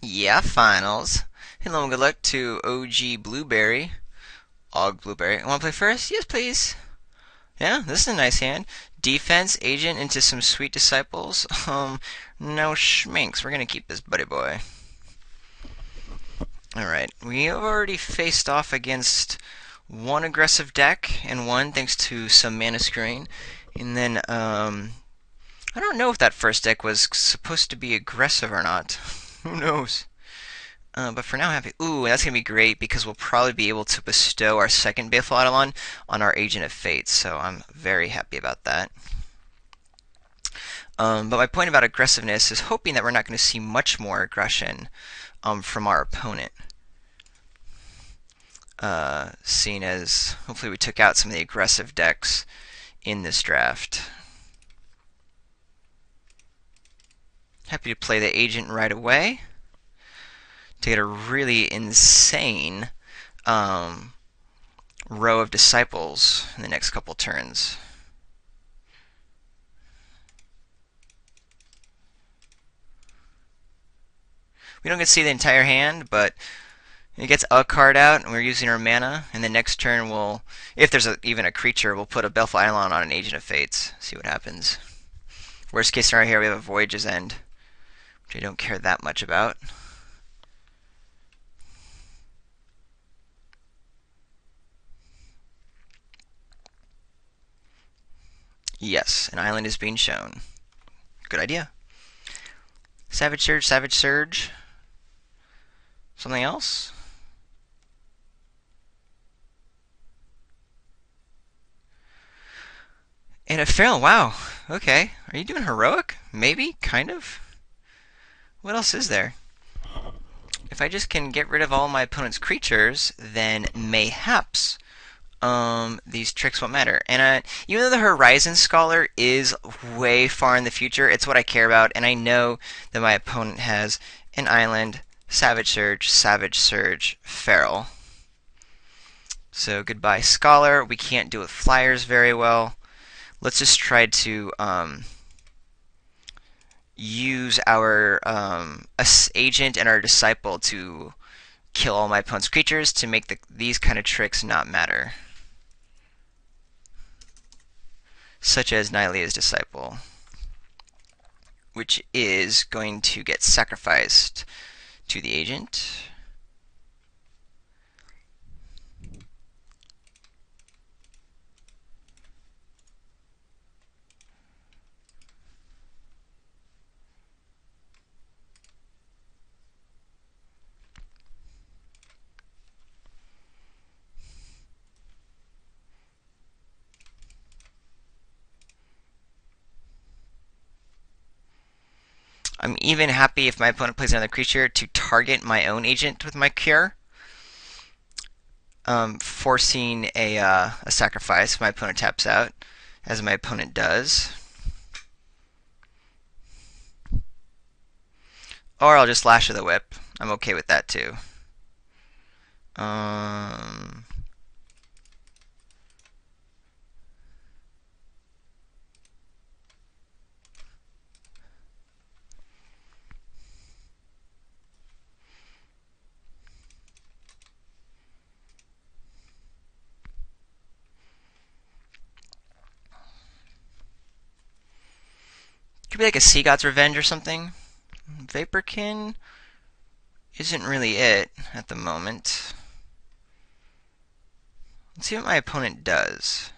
Yeah, finals. Hello and good luck to OG Blueberry. Og Blueberry. Want to play first? Yes, please. Yeah, this is a nice hand. Defense, agent into some sweet disciples. No schminks. We're gonna keep this buddy boy. Alright, we have already faced off against one aggressive deck and one thanks to some mana screen. And then, I don't know if that first deck was supposed to be aggressive or not. Who knows? But for now, I'm happy. Ooh, that's going to be great because we'll probably be able to bestow our second Baleful Eidolon on our Agent of Fate, so I'm very happy about that. But my point about aggressiveness is hoping that we're not going to see much more aggression from our opponent. Seeing as hopefully we took out some of the aggressive decks in this draft. Happy to play the Agent right away to get a really insane row of disciples in the next couple turns. We don't get to see the entire hand, but it gets a card out, and we're using our mana. And the next turn, we'll, if there's even a creature, we'll put a Baleful Eidolon on an Agent of Fates. See what happens. Worst case scenario here, we have a Voyage's End, which I don't care that much about. Yes, an island is being shown. Good idea. Savage Surge, Savage Surge. Something else? And a fail. Wow. Okay. Are you doing heroic? Maybe. Kind of. What else is there? If I just can get rid of all my opponent's creatures, then mayhaps these tricks won't matter. And even though the Horizon Scholar is way far in the future, it's what I care about, and I know that my opponent has an island, Savage Surge, Feral. So goodbye Scholar. We can't deal with flyers very well. Let's just try to use our agent and our disciple to kill all my opponent's creatures to make these kind of tricks not matter. Such as Nylea's disciple, which is going to get sacrificed to the agent. I'm even happy if my opponent plays another creature to target my own agent with my cure, forcing a sacrifice. My opponent taps out, as my opponent does. Or I'll just Lash of the Whip. I'm okay with that too. Could be like a Sea God's Revenge or something. Vaporkin isn't really it at the moment. Let's see what my opponent does.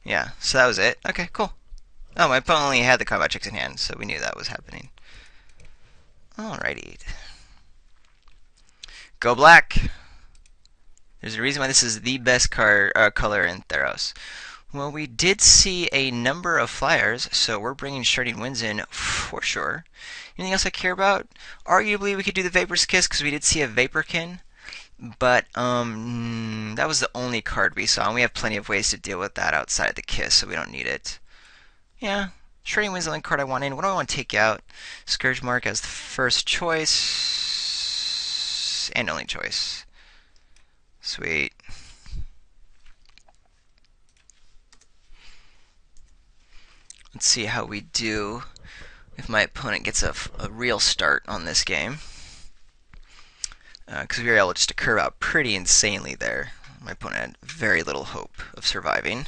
Yeah, so that was it. Okay, cool. Oh, my opponent only had the combat checks in hand, so we knew that was happening. Alrighty. Go black! There's a reason why this is the best color in Theros. Well, we did see a number of flyers, so we're bringing Shredding Winds in for sure. Anything else I care about? Arguably, we could do the Vapor's Kiss because we did see a Vaporkin, but that was the only card we saw, and we have plenty of ways to deal with that outside the Kiss, so we don't need it. Yeah, Shredding Winds is the only card I want in. What do I want to take out? Scourge Mark as the first choice, and only choice. Sweet. see how we do if my opponent gets a real start on this game. Because we were able just to curve out pretty insanely there. My opponent had very little hope of surviving.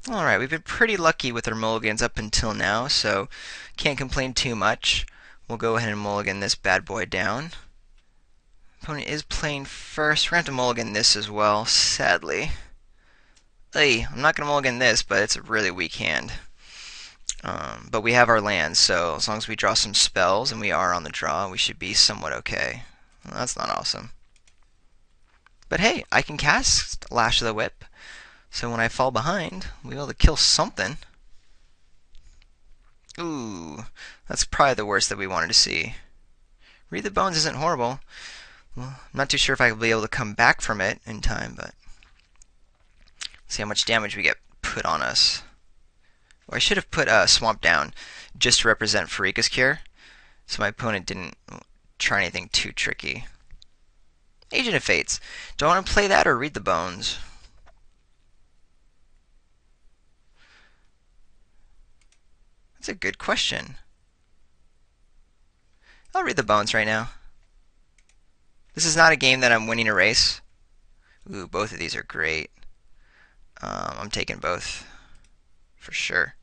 Alright, we've been pretty lucky with our mulligans up until now, so can't complain too much. We'll go ahead and mulligan this bad boy down. Opponent is playing first. We're going to have to mulligan this as well, sadly. Hey, I'm not going to mulligan this, but it's a really weak hand. But we have our lands, so as long as we draw some spells and we are on the draw, we should be somewhat okay. Well, that's not awesome. But hey, I can cast Lash of the Whip, so when I fall behind, we'll be able to kill something. Ooh, that's probably the worst that we wanted to see. Read the Bones isn't horrible. Well, I'm not too sure if I'll be able to come back from it in time, but see how much damage we get put on us. Well, I should have put Swamp down just to represent Farika's Cure, so my opponent didn't try anything too tricky. Agent of Fates. Do I want to play that or read the Bones? That's a good question. I'll read the Bones right now. This is not a game that I'm winning a race. Ooh, both of these are great. I'm taking both for sure.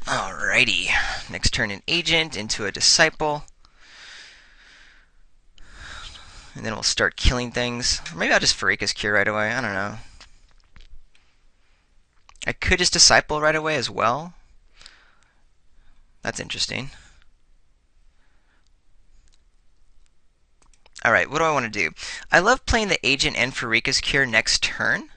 Alrighty. Next turn an Agent into a Disciple. And then we'll start killing things. Or maybe I'll just Farika's Cure right away. I don't know. I could just Disciple right away as well. That's interesting. Alright, what do I want to do? I love playing the Agent and Farika's Cure next turn.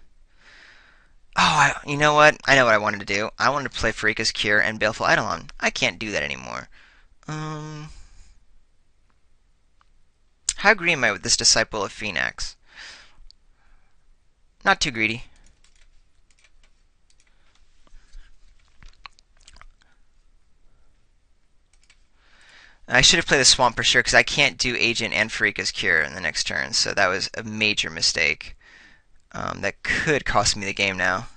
Oh, you know what? I know what I wanted to do. I wanted to play Farika's Cure and Baleful Eidolon. I can't do that anymore. How greedy am I with this Disciple of Phoenix? Not too greedy. I should have played the Swamp for sure, because I can't do Agent and Farika's Cure in the next turn, so that was a major mistake. That could cost me the game now.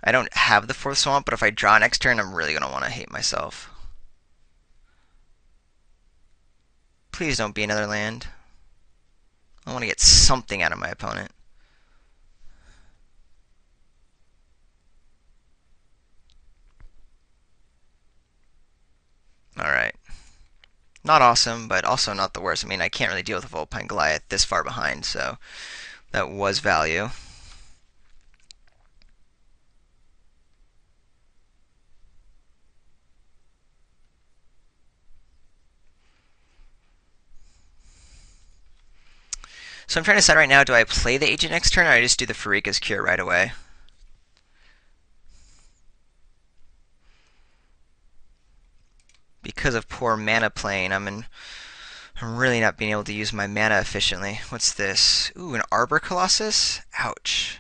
I don't have the 4th Swamp, but if I draw next turn, I'm really going to want to hate myself. Please don't be another land. I want to get something out of my opponent. Alright. Not awesome, but also not the worst. I mean, I can't really deal with a Vulpine Goliath this far behind, so that was value. So I'm trying to decide right now, do I play the Agent next turn, or I just do the Farika's Cure right away? Because of poor mana playing, I'm really not being able to use my mana efficiently. What's this? Ooh, an Arbor Colossus? Ouch.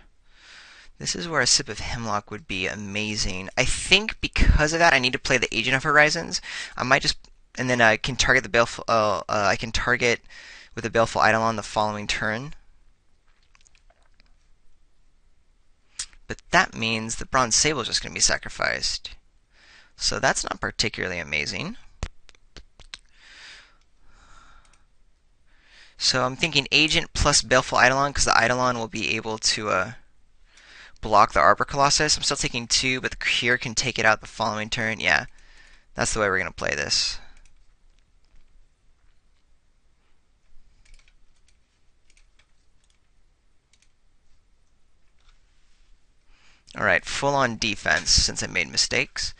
This is where a Sip of Hemlock would be amazing. I think because of that, I need to play the Agent of Horizons. I might just, and then I can target the Baleful. I can target with the Baleful Eidolon the following turn. But that means the Bronze Sable is just going to be sacrificed. So that's not particularly amazing. So I'm thinking Agent plus Baleful Eidolon, because the Eidolon will be able to block the Arbor Colossus. I'm still taking 2, but the Cure can take it out the following turn. Yeah, that's the way we're going to play this. Alright, full on defense since I made mistakes.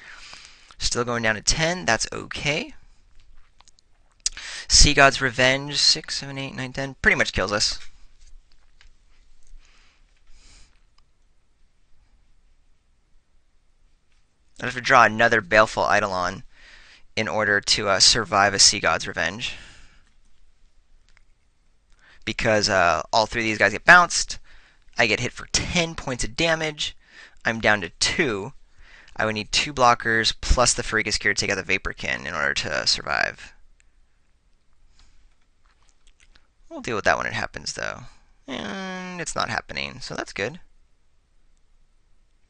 Still going down to 10, that's okay. Sea God's Revenge, 6, 7, 8, 9, 10, pretty much kills us. I have to draw another Baleful Eidolon in order to survive a Sea God's Revenge. Because all 3 of these guys get bounced. I get hit for 10 points of damage. I'm down to 2. I would need 2 blockers plus the Farika's Cure to take out the Vaporkin in order to survive. We'll deal with that when it happens, though. And and it's not happening, so that's good.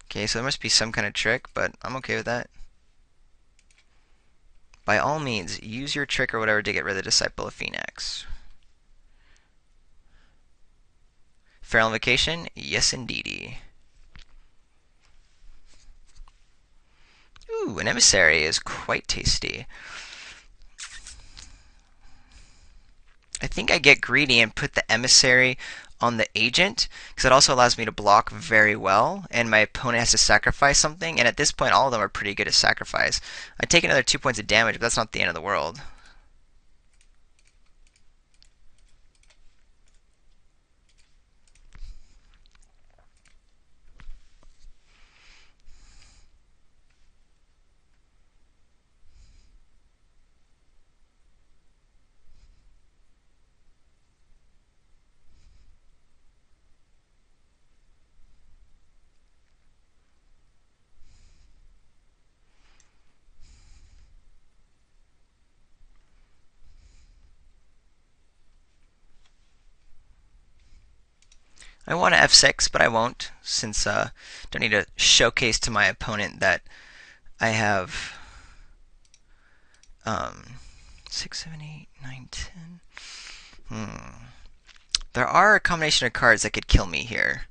Okay, so there must be some kind of trick, but I'm okay with that. By all means, use your trick or whatever to get rid of the Disciple of Phoenix. Feral Invocation? Yes, indeedy. Ooh, an Emissary is quite tasty. I think I get greedy and put the Emissary on the agent, because it also allows me to block very well, and my opponent has to sacrifice something, and at this point all of them are pretty good at sacrifice. I take another 2 points of damage, but that's not the end of the world. I want to F6, but I won't, since don't need to showcase to my opponent that I have 6, 7, 8, 9, 10. There are a combination of cards that could kill me here.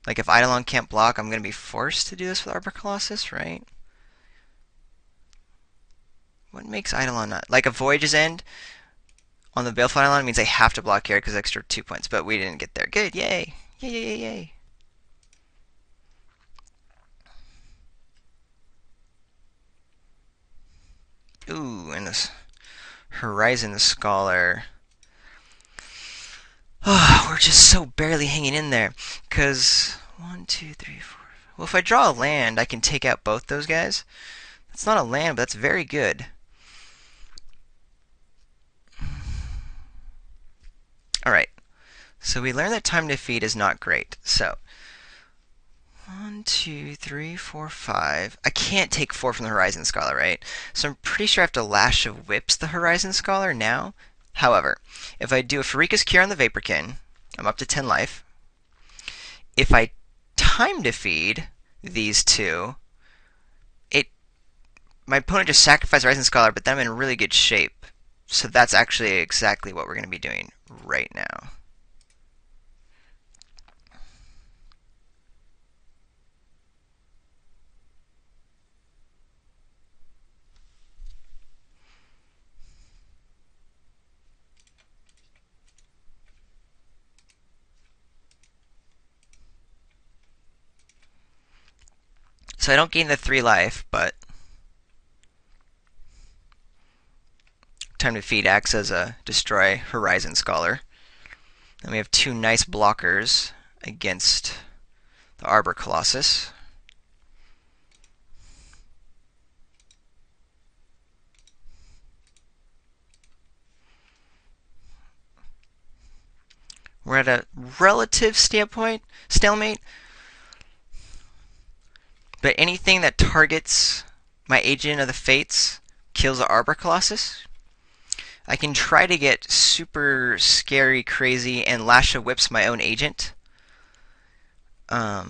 Like if Eidolon can't block, I'm going to be forced to do this with Arbor Colossus, right? What makes Eidolon not... Like a Voyage's End on the Baleful Eidolon means I have to block here because extra 2 points, but we didn't get there. Good, yay! Yay, yay, yay, yay! Ooh, and this Horizon Scholar. Oh, we're just so barely hanging in there. Because 1, 2, 3, 4. Well, if I draw a land, I can take out both those guys. That's not a land, but that's very good. Alright, so we learned that time to feed is not great. So, 1, 2, 3, 4, 5. I can't take 4 from the Horizon Scholar, right? So I'm pretty sure I have to Lash of Whips the Horizon Scholar now. However, if I do a Pharika's Cure on the Vaporkin, I'm up to 10 life. If I time to feed these two, my opponent just sacrificed Horizon Scholar, but then I'm in really good shape. So that's actually exactly what we're going to be doing right now. So I don't gain the 3 life, but time to feed acts as a destroy Horizon Scholar. Then we have 2 nice blockers against the Arbor Colossus. We're at a relative stalemate, but anything that targets my Agent of the Fates kills the Arbor Colossus. I can try to get super scary, crazy, and Lash of Whips my own agent. I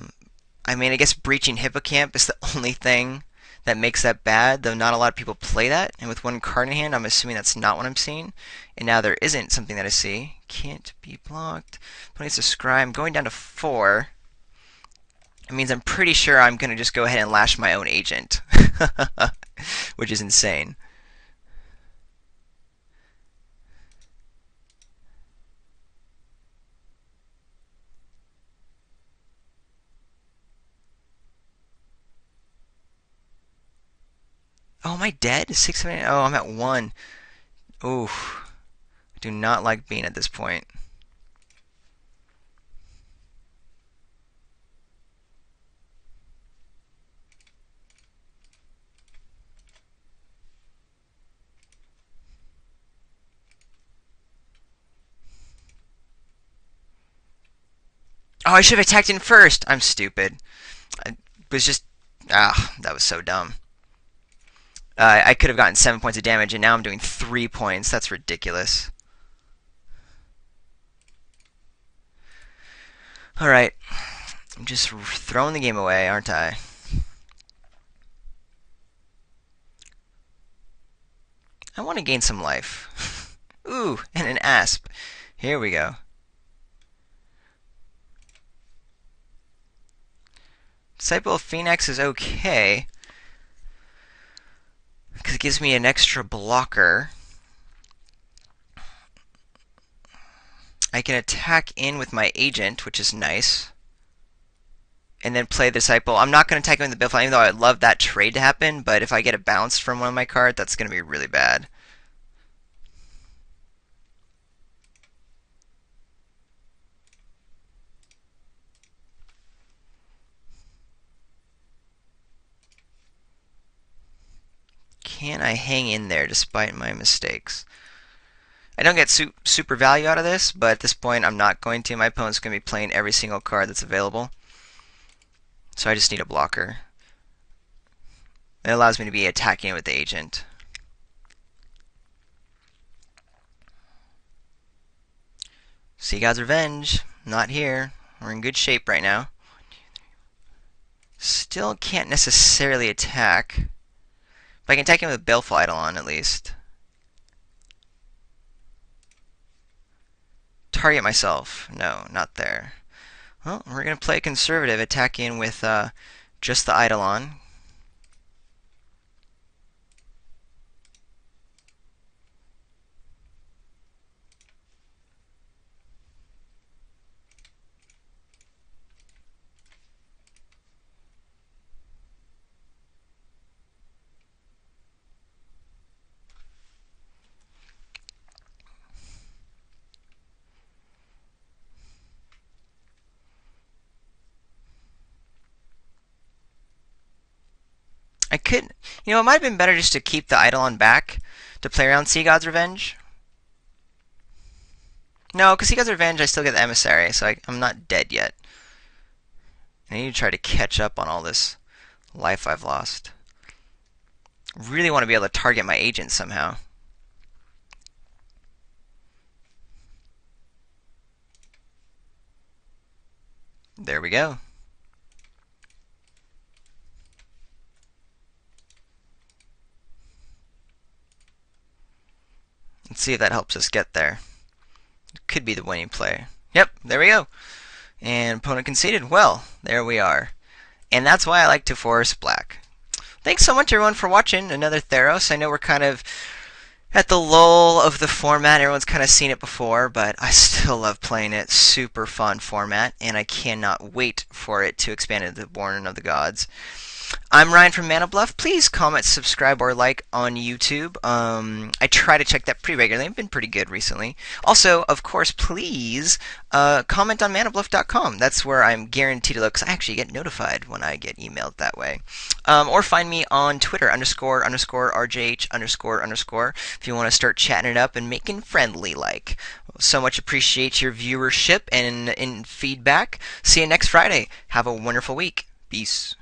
mean, I guess Breaching Hippocamp is the only thing that makes that bad, though not a lot of people play that. And with 1 card in hand, I'm assuming that's not what I'm seeing. And now there isn't something that I see. Can't be blocked. Opponent's a Scry. I'm going down to 4. It means I'm pretty sure I'm going to just go ahead and Lash my own agent. Which is insane. Oh, am I dead? 6, 7, 8? Oh, I'm at 1. Oof. I do not like being at this point. Oh, I should have attacked in first. I'm stupid. I was just... that was so dumb. I could have gotten 7 points of damage, and now I'm doing 3 points. That's ridiculous. Alright, I'm just throwing the game away, aren't I? I want to gain some life. Ooh, and an asp. Here we go. Disciple of Phoenix is okay, because it gives me an extra blocker. I can attack in with my agent, which is nice. And then play the Disciple. I'm not going to attack him in the Biffle, even though I'd love that trade to happen, but if I get a bounce from one of my cards, that's going to be really bad. Can I hang in there despite my mistakes? I don't get super value out of this, but at this point I'm not going to. My opponent's going to be playing every single card that's available. So I just need a blocker. It allows me to be attacking with the agent. Sea God's Revenge, not here. We're in good shape right now. Still can't necessarily attack. But I can attack him with Baleful Eidolon at least. Target myself. No, not there. Well, we're going to play conservative, attacking with just the Eidolon. I could, it might have been better just to keep the Eidolon back to play around Sea God's Revenge. No, because Sea God's Revenge, I still get the Emissary, so I'm not dead yet. I need to try to catch up on all this life I've lost. Really want to be able to target my agent somehow. There we go. Let's see if that helps us get there. It could be the winning play. Yep, there we go. And opponent conceded. Well, there we are. And that's why I like to force black. Thanks so much, everyone, for watching another Theros. I know we're kind of at the lull of the format. Everyone's kind of seen it before, but I still love playing it. Super fun format, and I cannot wait for it to expand into the Born of the Gods. I'm Ryan from Mana Bluff. Please comment, subscribe, or like on YouTube. I try to check that pretty regularly. I've been pretty good recently. Also, of course, please comment on manabluff.com. That's where I'm guaranteed to look, because I actually get notified when I get emailed that way. Or find me on Twitter, __RJH___, if you want to start chatting it up and making friendly like. So much appreciate your viewership and feedback. See you next Friday. Have a wonderful week. Peace.